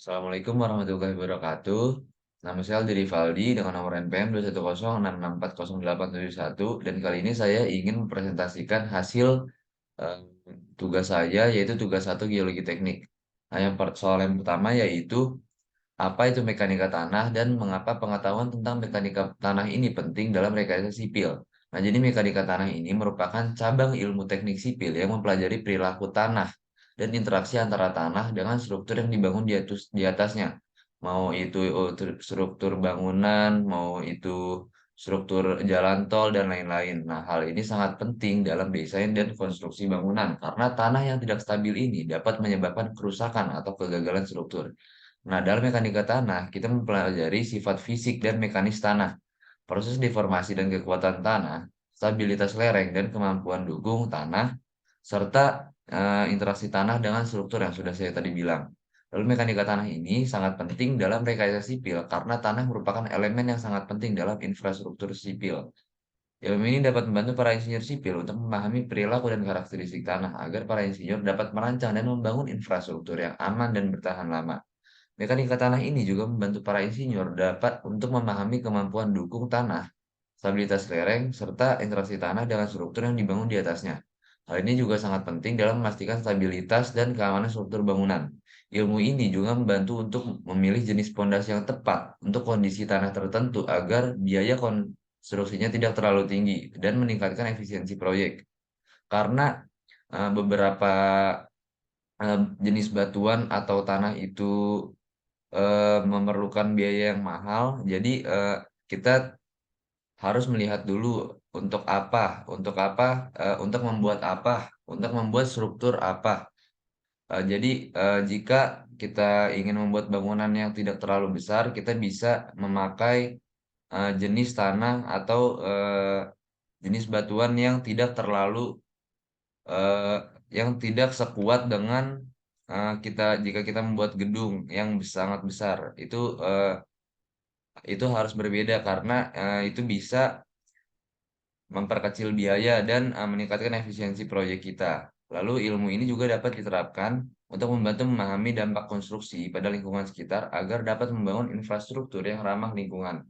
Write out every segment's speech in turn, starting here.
Assalamualaikum warahmatullahi wabarakatuh. Nama saya Aldi Rivaldi dengan nomor NPM 21066400871 dan kali ini saya ingin mempresentasikan hasil eh, tugas saya yaitu tugas satu geologi teknik. Nah, soal yang pertama yaitu apa itu mekanika tanah dan mengapa pengetahuan tentang mekanika tanah ini penting dalam rekayasa sipil. Nah, jadi mekanika tanah ini merupakan cabang ilmu teknik sipil yang mempelajari perilaku tanah dan interaksi antara tanah dengan struktur yang dibangun di atasnya. Mau itu struktur bangunan, mau itu struktur jalan tol dan lain-lain. Nah, hal ini sangat penting dalam desain dan konstruksi bangunan karena tanah yang tidak stabil ini dapat menyebabkan kerusakan atau kegagalan struktur. Nah, dalam mekanika tanah, kita mempelajari sifat fisik dan mekanis tanah, proses deformasi dan kekuatan tanah, stabilitas lereng dan kemampuan dukung tanah, serta interaksi tanah dengan struktur yang sudah saya tadi bilang. Lalu mekanika tanah ini sangat penting dalam rekayasa sipil karena tanah merupakan elemen yang sangat penting dalam infrastruktur sipil. Ilmu ini dapat membantu para insinyur sipil untuk memahami perilaku dan karakteristik tanah agar para insinyur dapat merancang dan membangun infrastruktur yang aman dan bertahan lama. Mekanika tanah ini juga membantu para insinyur dapat untuk memahami kemampuan dukung tanah, stabilitas lereng, serta interaksi tanah dengan struktur yang dibangun di atasnya. Hal ini juga sangat penting dalam memastikan stabilitas dan keamanan struktur bangunan. Ilmu ini juga membantu untuk memilih jenis pondasi yang tepat untuk kondisi tanah tertentu agar biaya konstruksinya tidak terlalu tinggi dan meningkatkan efisiensi proyek. Karena beberapa jenis batuan atau tanah itu memerlukan biaya yang mahal. Jadi, kita harus melihat dulu untuk membuat apa, untuk membuat struktur apa. Jadi, jika kita ingin membuat bangunan yang tidak terlalu besar, kita bisa memakai, jenis tanah atau, jenis batuan eee, yang tidak sekuat dengan, jika kita membuat gedung yang sangat besar. Itu harus berbeda karena, itu bisa memperkecil biaya dan, meningkatkan efisiensi proyek kita. Lalu ilmu ini juga dapat diterapkan untuk membantu memahami dampak konstruksi pada lingkungan sekitar agar dapat membangun infrastruktur yang ramah lingkungan.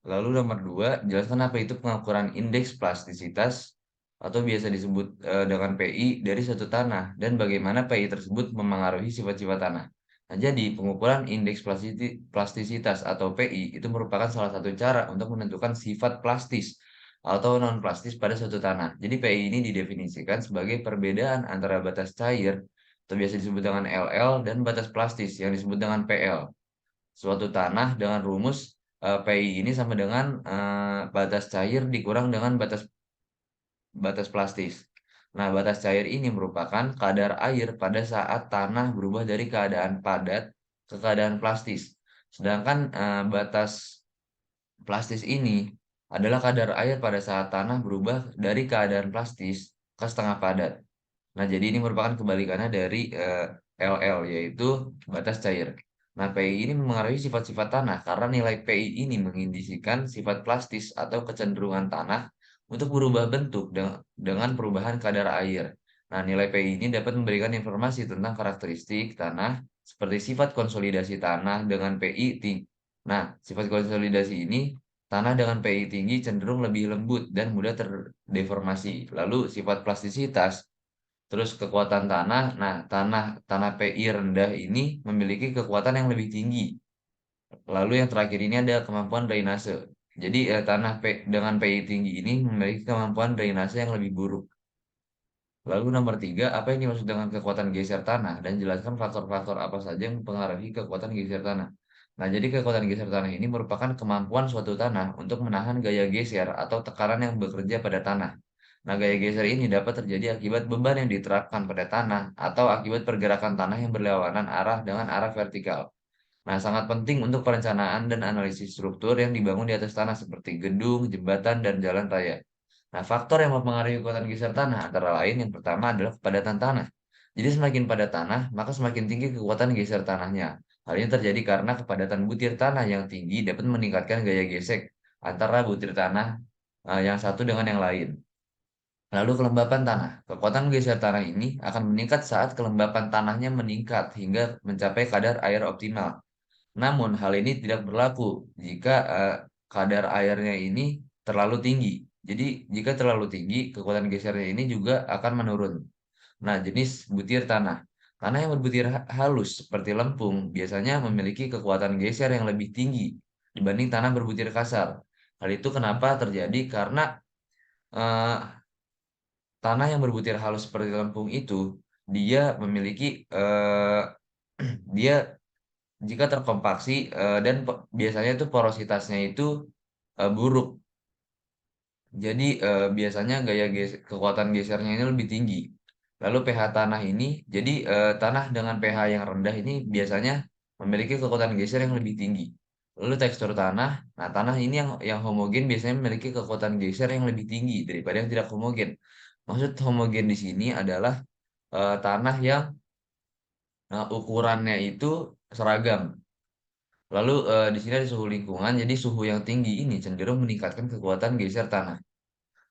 Lalu nomor 2, jelaskan apa itu pengukuran indeks plastisitas atau biasa disebut, dengan PI dari suatu tanah dan bagaimana PI tersebut memengaruhi sifat-sifat tanah. Nah, jadi pengukuran indeks plastisitas atau PI itu merupakan salah satu cara untuk menentukan sifat plastis atau non plastis pada suatu tanah. Jadi PI ini didefinisikan sebagai perbedaan antara batas cair atau biasa disebut dengan LL dan batas plastis yang disebut dengan PL. Suatu tanah dengan rumus, PI ini sama dengan, batas cair dikurang dengan batas batas plastis. Nah, batas cair ini merupakan kadar air pada saat tanah berubah dari keadaan padat ke keadaan plastis. Sedangkan, batas plastis ini adalah kadar air pada saat tanah berubah dari keadaan plastis ke setengah padat. Nah, jadi ini merupakan kebalikannya dari, LL, yaitu batas cair. Nah, PI ini mengaruhi sifat-sifat tanah karena nilai PI ini mengindisikan sifat plastis atau kecenderungan tanah untuk berubah bentuk dengan perubahan kadar air. Nah, nilai PI ini dapat memberikan informasi tentang karakteristik tanah seperti sifat konsolidasi tanah dengan PI tinggi. Nah, sifat konsolidasi ini tanah dengan PI tinggi cenderung lebih lembut dan mudah terdeformasi. Lalu sifat plastisitas, terus kekuatan tanah. Nah, tanah tanah PI rendah ini memiliki kekuatan yang lebih tinggi. Lalu yang terakhir ini ada kemampuan drainase. Jadi tanah dengan PI tinggi ini memiliki kemampuan drainase yang lebih buruk. Lalu nomor 3, apa yang dimaksud dengan kekuatan geser tanah dan jelaskan faktor-faktor apa saja yang mempengaruhi kekuatan geser tanah. Nah, jadi kekuatan geser tanah ini merupakan kemampuan suatu tanah untuk menahan gaya geser atau tekanan yang bekerja pada tanah. Nah, gaya geser ini dapat terjadi akibat beban yang diterapkan pada tanah atau akibat pergerakan tanah yang berlawanan arah dengan arah vertikal. Nah, sangat penting untuk perencanaan dan analisis struktur yang dibangun di atas tanah seperti gedung, jembatan, dan jalan raya. Nah, faktor yang mempengaruhi kekuatan geser tanah antara lain yang pertama adalah kepadatan tanah. Jadi semakin padat tanah, maka semakin tinggi kekuatan geser tanahnya. Hal ini terjadi karena kepadatan butir tanah yang tinggi dapat meningkatkan gaya gesek antara butir tanah yang satu dengan yang lain. Lalu kelembapan tanah. Kekuatan geser tanah ini akan meningkat saat kelembapan tanahnya meningkat hingga mencapai kadar air optimal. Namun hal ini tidak berlaku jika kadar airnya ini terlalu tinggi. Jadi jika terlalu tinggi, kekuatan gesernya ini juga akan menurun. Nah, jenis butir tanah. Tanah yang berbutir halus seperti lempung biasanya memiliki kekuatan geser yang lebih tinggi dibanding tanah berbutir kasar. Hal itu kenapa terjadi? Karena eh, tanah yang berbutir halus seperti lempung itu dia memiliki dia jika terkompaksi dan biasanya itu porositasnya itu buruk. Jadi biasanya kekuatan gesernya ini lebih tinggi. Lalu pH tanah ini, jadi tanah dengan pH yang rendah ini biasanya memiliki kekuatan geser yang lebih tinggi. Lalu tekstur tanah, nah tanah ini yang homogen biasanya memiliki kekuatan geser yang lebih tinggi daripada yang tidak homogen. Maksud homogen di sini adalah tanah yang ukurannya itu seragam. Lalu di sini ada suhu lingkungan, jadi suhu yang tinggi ini cenderung meningkatkan kekuatan geser tanah.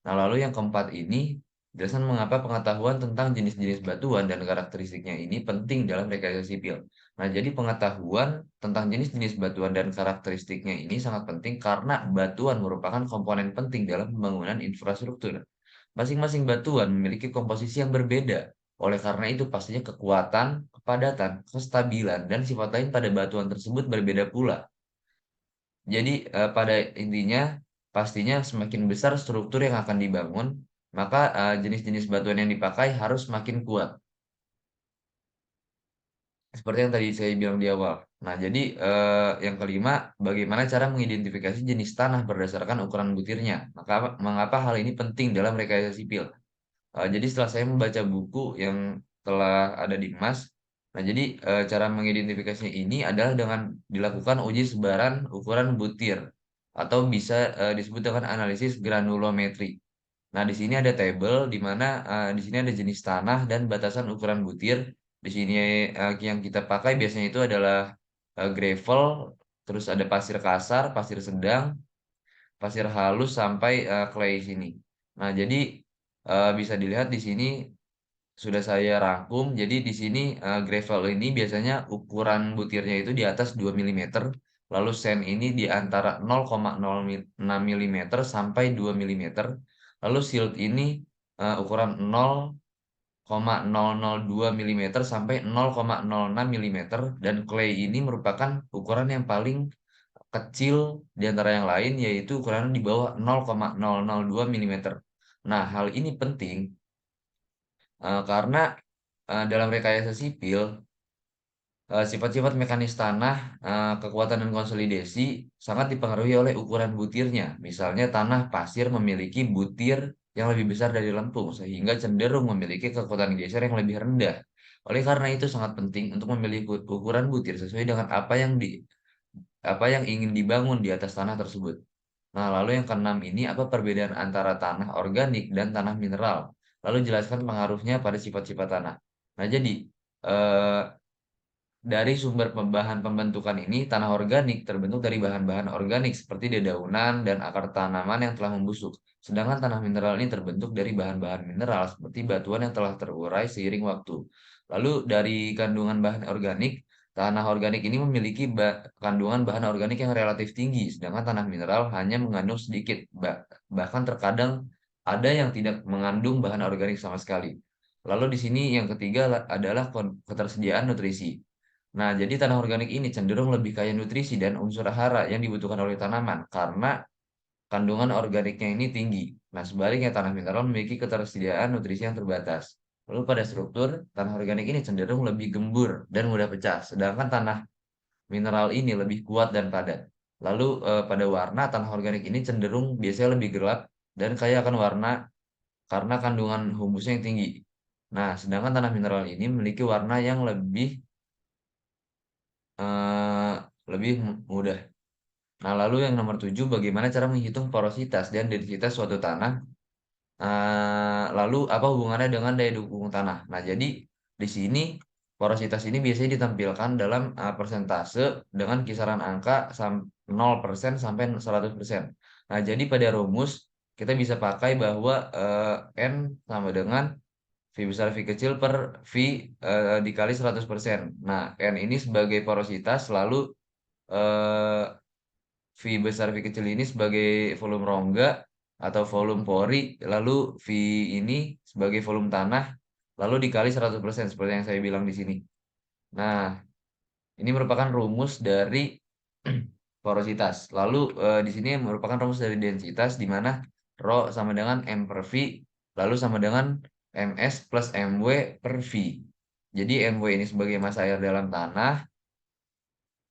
Nah, lalu yang keempat ini, jelasan mengapa pengetahuan tentang jenis-jenis batuan dan karakteristiknya ini penting dalam rekayasa sipil. Nah, jadi pengetahuan tentang jenis-jenis batuan dan karakteristiknya ini sangat penting karena batuan merupakan komponen penting dalam pembangunan infrastruktur. Masing-masing batuan memiliki komposisi yang berbeda. Oleh karena itu, pastinya kekuatan, kepadatan, kestabilan, dan sifat lain pada batuan tersebut berbeda pula. Jadi pada intinya pastinya semakin besar struktur yang akan dibangun, maka jenis-jenis batuan yang dipakai harus semakin kuat. Seperti yang tadi saya bilang di awal. Nah, jadi yang kelima, bagaimana cara mengidentifikasi jenis tanah berdasarkan ukuran butirnya. Maka mengapa hal ini penting dalam rekayasa sipil? Jadi setelah saya membaca buku yang telah ada di MAS, nah jadi cara mengidentifikasinya ini adalah dengan dilakukan uji sebaran ukuran butir atau bisa disebut dengan analisis granulometri. Nah, di sini ada tabel di mana di sini ada jenis tanah dan batasan ukuran butir. Di sini yang kita pakai biasanya itu adalah gravel, terus ada pasir kasar, pasir sedang, pasir halus sampai clay sini. Nah, jadi bisa dilihat di sini sudah saya rangkum. Jadi di sini gravel ini biasanya ukuran butirnya itu di atas 2 milimeter, lalu sand ini di antara 0,06 milimeter sampai 2 milimeter, lalu silt ini ukuran 0,002 milimeter sampai 0,06 milimeter, dan clay ini merupakan ukuran yang paling kecil di antara yang lain, yaitu ukuran di bawah 0,002 milimeter. Nah, hal ini penting karena dalam rekayasa sipil, sifat-sifat mekanis tanah, kekuatan dan konsolidasi sangat dipengaruhi oleh ukuran butirnya. Misalnya tanah pasir memiliki butir yang lebih besar dari lempung, sehingga cenderung memiliki kekuatan geser yang lebih rendah. Oleh karena itu sangat penting untuk memilih ukuran butir sesuai dengan apa yang ingin dibangun di atas tanah tersebut. Nah, lalu yang keenam ini apa perbedaan antara tanah organik dan tanah mineral? Lalu jelaskan pengaruhnya pada sifat-sifat tanah. Nah, jadi eh, dari sumber bahan pembentukan ini, tanah organik terbentuk dari bahan-bahan organik seperti dedaunan dan akar tanaman yang telah membusuk. Sedangkan tanah mineral ini terbentuk dari bahan-bahan mineral seperti batuan yang telah terurai seiring waktu. Lalu dari kandungan bahan organik, tanah organik ini memiliki kandungan bahan organik yang relatif tinggi, sedangkan tanah mineral hanya mengandung sedikit, bahkan terkadang ada yang tidak mengandung bahan organik sama sekali. Lalu di sini yang ketiga adalah ketersediaan nutrisi. Nah, jadi tanah organik ini cenderung lebih kaya nutrisi dan unsur hara yang dibutuhkan oleh tanaman karena kandungan organiknya ini tinggi. Nah, sebaliknya tanah mineral memiliki ketersediaan nutrisi yang terbatas. Lalu pada struktur, tanah organik ini cenderung lebih gembur dan mudah pecah, sedangkan tanah mineral ini lebih kuat dan padat. Lalu pada warna, tanah organik ini cenderung biasanya lebih gelap dan kaya akan warna karena kandungan humusnya yang tinggi. Nah, sedangkan tanah mineral ini memiliki warna yang eh, lebih mudah. Nah, lalu yang nomor 7, bagaimana cara menghitung porositas dan densitas suatu tanah? Lalu apa hubungannya dengan daya dukung tanah? Nah, jadi di sini porositas ini biasanya ditampilkan dalam persentase dengan kisaran angka 0% sampai 100%. Nah, jadi pada rumus kita bisa pakai bahwa N sama dengan V besar V kecil per V dikali 100%. Nah, N ini sebagai porositas, lalu eh, V besar V kecil ini sebagai volume rongga atau volume pori, lalu V ini sebagai volume tanah, lalu dikali 100% seperti yang saya bilang di sini. Nah, ini merupakan rumus dari porositas. Lalu di sini merupakan rumus dari densitas di mana rho sama dengan M per V, lalu sama dengan MS plus MW per V. Jadi MW ini sebagai massa air dalam tanah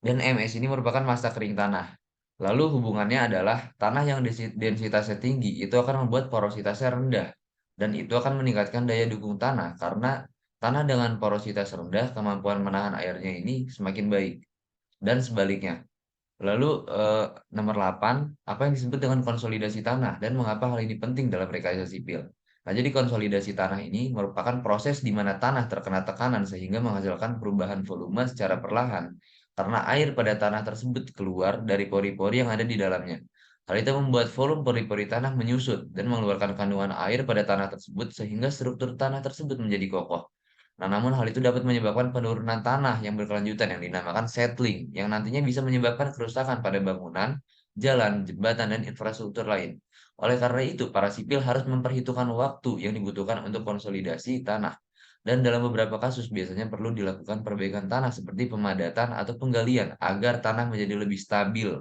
dan MS ini merupakan massa kering tanah. Lalu hubungannya adalah tanah yang densitasnya tinggi itu akan membuat porositasnya rendah dan itu akan meningkatkan daya dukung tanah karena tanah dengan porositas rendah kemampuan menahan airnya ini semakin baik dan sebaliknya. Lalu nomor 8, apa yang disebut dengan konsolidasi tanah dan mengapa hal ini penting dalam rekayasa sipil? Nah, jadi konsolidasi tanah ini merupakan proses di mana tanah terkena tekanan sehingga menghasilkan perubahan volume secara perlahan karena air pada tanah tersebut keluar dari pori-pori yang ada di dalamnya. Hal itu membuat volume pori-pori tanah menyusut dan mengeluarkan kandungan air pada tanah tersebut sehingga struktur tanah tersebut menjadi kokoh. Nah, namun hal itu dapat menyebabkan penurunan tanah yang berkelanjutan yang dinamakan settling, yang nantinya bisa menyebabkan kerusakan pada bangunan, jalan, jembatan, dan infrastruktur lain. Oleh karena itu, para sipil harus memperhitungkan waktu yang dibutuhkan untuk konsolidasi tanah. Dan dalam beberapa kasus biasanya perlu dilakukan perbaikan tanah seperti pemadatan atau penggalian agar tanah menjadi lebih stabil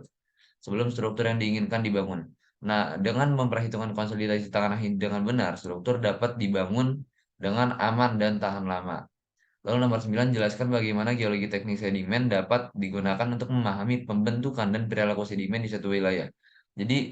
sebelum struktur yang diinginkan dibangun. Nah, dengan memperhitungkan konsolidasi tanah ini dengan benar, struktur dapat dibangun dengan aman dan tahan lama. Lalu nomor 9, jelaskan bagaimana geologi teknik sedimen dapat digunakan untuk memahami pembentukan dan perilaku sedimen di suatu wilayah. Jadi,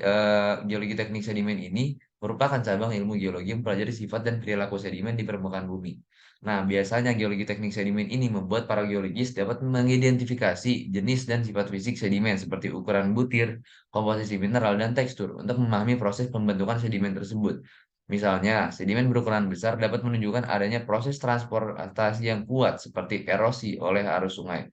geologi teknik sedimen ini merupakan cabang ilmu geologi yang mempelajari sifat dan perilaku sedimen di permukaan bumi. Nah, biasanya geologi teknik sedimen ini membuat para geologis dapat mengidentifikasi jenis dan sifat fisik sedimen seperti ukuran butir, komposisi mineral, dan tekstur untuk memahami proses pembentukan sedimen tersebut. Misalnya, sedimen berukuran besar dapat menunjukkan adanya proses transportasi yang kuat seperti erosi oleh arus sungai.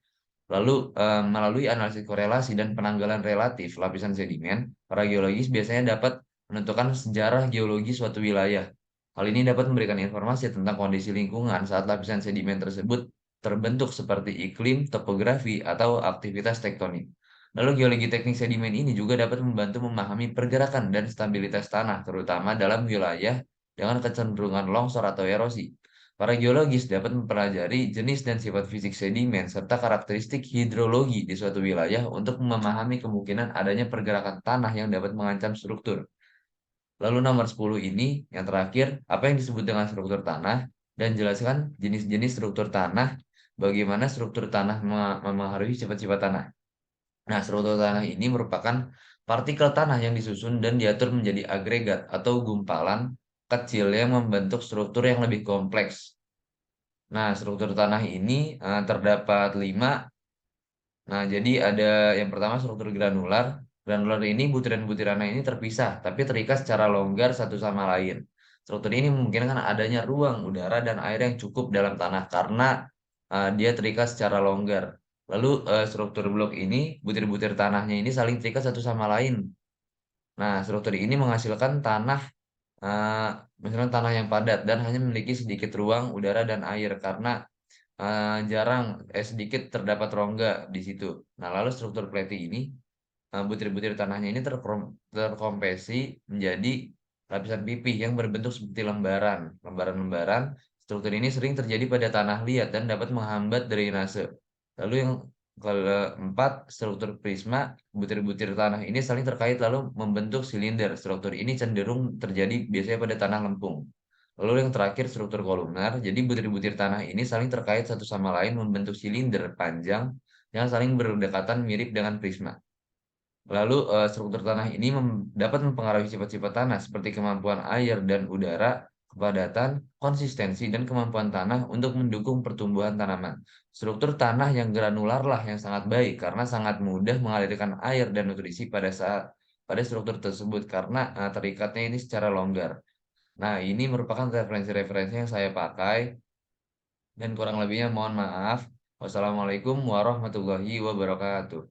Lalu, melalui analisis korelasi dan penanggalan relatif lapisan sedimen, para geologis biasanya dapat menentukan sejarah geologi suatu wilayah. Hal ini dapat memberikan informasi tentang kondisi lingkungan saat lapisan sedimen tersebut terbentuk seperti iklim, topografi, atau aktivitas tektonik. Lalu geologi teknik sedimen ini juga dapat membantu memahami pergerakan dan stabilitas tanah, terutama dalam wilayah dengan kecenderungan longsor atau erosi. Para geologis dapat mempelajari jenis dan sifat fisik sedimen serta karakteristik hidrologi di suatu wilayah untuk memahami kemungkinan adanya pergerakan tanah yang dapat mengancam struktur. Lalu nomor 10 ini, yang terakhir, apa yang disebut dengan struktur tanah, dan jelaskan jenis-jenis struktur tanah, bagaimana struktur tanah memengaruhi sifat-sifat tanah. Nah, struktur tanah ini merupakan partikel tanah yang disusun dan diatur menjadi agregat atau gumpalan kecil yang membentuk struktur yang lebih kompleks. Nah, struktur tanah ini terdapat 5. Nah, jadi ada yang pertama struktur granular. Granular ini butiran-butirannya ini terpisah, tapi terikat secara longgar satu sama lain. Struktur ini memungkinkan adanya ruang udara dan air yang cukup dalam tanah karena dia terikat secara longgar. Lalu struktur blok ini, butir-butir tanahnya ini saling terikat satu sama lain. Nah, struktur ini menghasilkan tanah, eh, misalnya tanah yang padat dan hanya memiliki sedikit ruang udara dan air karena sedikit terdapat rongga di situ. Nah, lalu struktur pleti ini, butir-butir tanahnya ini terkompresi menjadi lapisan pipih yang berbentuk seperti lembaran. Lembaran-lembaran, struktur ini sering terjadi pada tanah liat dan dapat menghambat drainase. Lalu yang keempat, struktur prisma, butir-butir tanah ini saling terkait lalu membentuk silinder. Struktur ini cenderung terjadi biasanya pada tanah lempung. Lalu yang terakhir struktur kolumnar, jadi butir-butir tanah ini saling terkait satu sama lain membentuk silinder panjang yang saling berdekatan mirip dengan prisma. Lalu struktur tanah ini dapat mempengaruhi sifat-sifat tanah seperti kemampuan air dan udara, kepadatan, konsistensi, dan kemampuan tanah untuk mendukung pertumbuhan tanaman. Struktur tanah yang granular lah yang sangat baik karena sangat mudah mengalirkan air dan nutrisi pada struktur tersebut karena terikatnya ini secara longgar. Nah, ini merupakan referensi-referensi yang saya pakai dan kurang lebihnya mohon maaf. Wassalamualaikum warahmatullahi wabarakatuh.